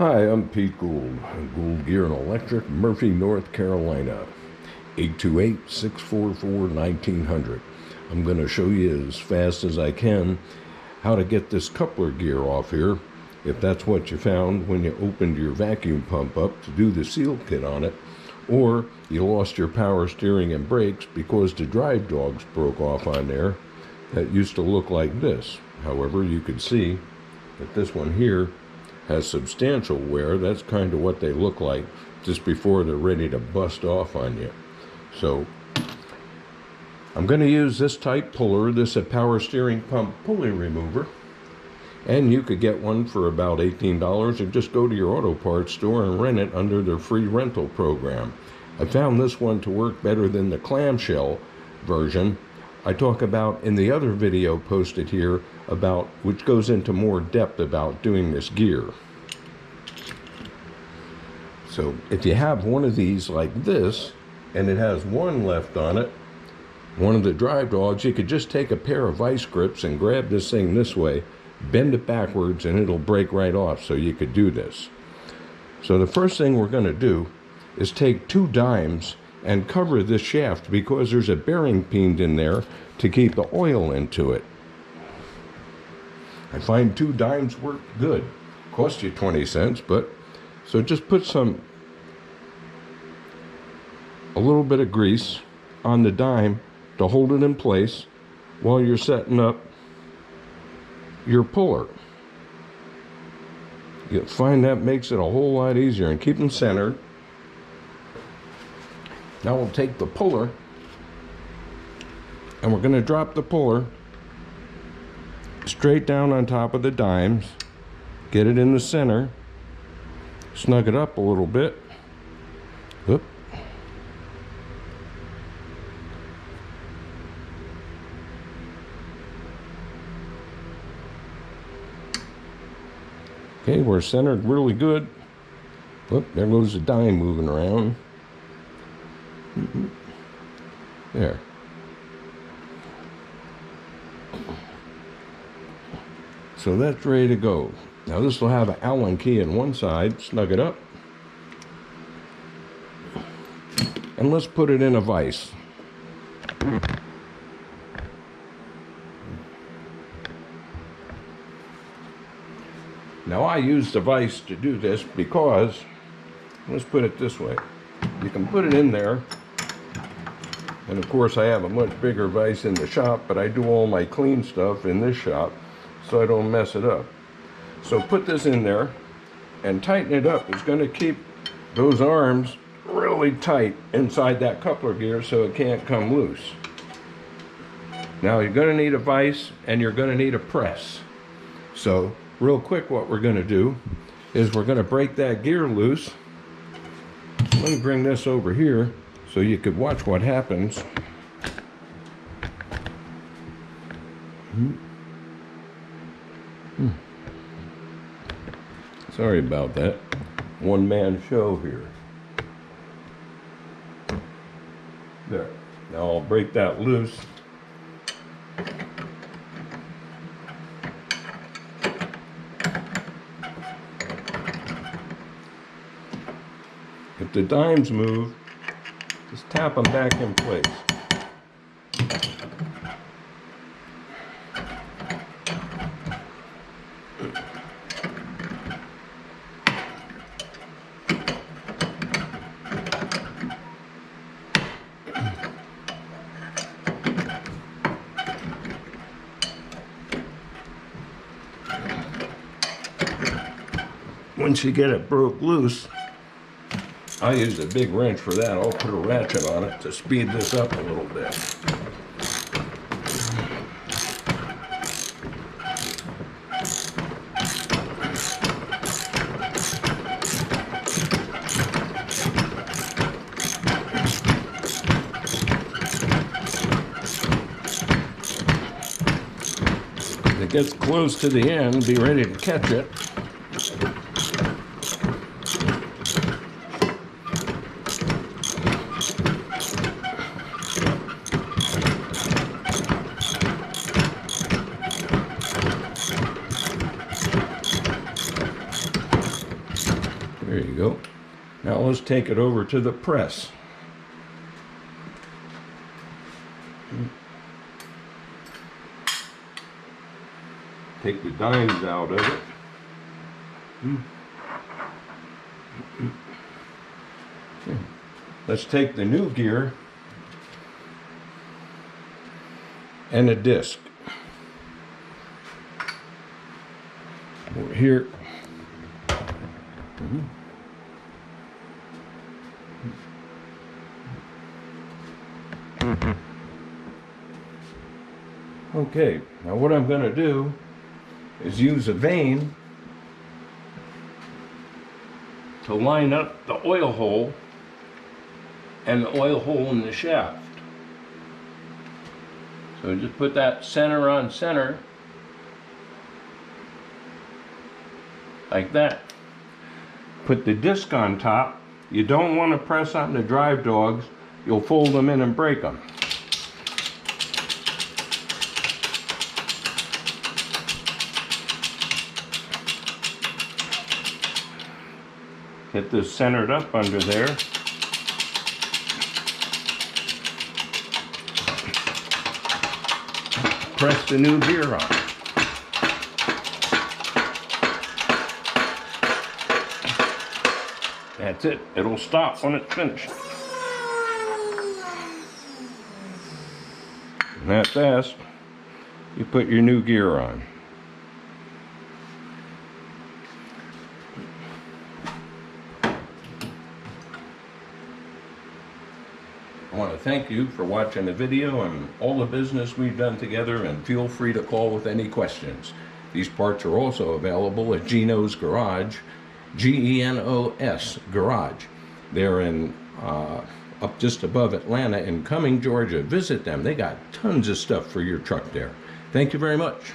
Hi, I'm Pete Gould, Gould Gear and Electric, Murphy, North Carolina, 828-644-1900. I'm going to show you as fast as I can how to get this coupler gear off here, if that's what you found when you opened your vacuum pump up to do the seal kit on it, or you lost your power steering and brakes because the drive dogs broke off on there. That used to look like this. However, you can see that this one here has substantial wear. That's kind of what they look like just before they're ready to bust off on you. So I'm going to use this type puller. This is a power steering pump pulley remover, and you could get one for about $18 or just go to your auto parts store and rent it under their free rental program. I found this one to work better than the clamshell version I talk about in the other video posted here, about which goes into more depth about doing this gear. So if you have one of these like this and it has one left on it, one of the drive dogs, you could just take a pair of vice grips and grab this thing this way, bend it backwards, and it'll break right off. So you could do this. So the first thing we're going to do is take 2 dimes and cover this shaft, because there's a bearing pin in there to keep the oil into it. I find 2 dimes work good. Cost you 20 cents, but so just put a little bit of grease on the dime to hold it in place while you're setting up your puller. You'll find that makes it a whole lot easier, and keep them centered. Now we'll take the puller and we're going to drop the puller straight down on top of the dimes, get it in the center, snug it up a little bit. Oop. Okay, we're centered really good. Oop, there goes the dime moving around. There. So that's ready to go. Now this will have an Allen key on one side. Snug it up. And let's put it in a vise. Now I use the vise to do this because, let's put it this way. You can put it in there. And of course I have a much bigger vise in the shop, but I do all my clean stuff in this shop so I don't mess it up. So put this in there and tighten it up. It's going to keep those arms really tight inside that coupler gear so it can't come loose. Now you're going to need a vise and you're going to need a press. So real quick, what we're going to do is we're going to break that gear loose. Let me bring this over here so you could watch what happens. Sorry about that. One-man show here. There. Now I'll break that loose. If the dimes move, just tap them back in place. Once you get it broke loose, I use a big wrench for that. I'll put a ratchet on it to speed this up a little bit. If it gets close to the end, be ready to catch it. There you go. Now let's take it over to the press. Take the dimes out of it. Let's take the new gear and a disc. Over here. Okay, now what I'm going to do is use a vane to line up the oil hole and the oil hole in the shaft. So just put that center on center, like that. Put the disc on top. You don't want to press on the drive dogs. You'll fold them in and break them. Get this centered up under there. Press the new gear on. That's it. It'll stop when it's finished. And that fast, you put your new gear on. I want to thank you for watching the video and all the business we've done together, and feel free to call with any questions. These parts are also available at GENOS Garage, GENOS Garage. They're in up just above Atlanta in Cumming, Georgia. Visit them. They got tons of stuff for your truck there. Thank you very much.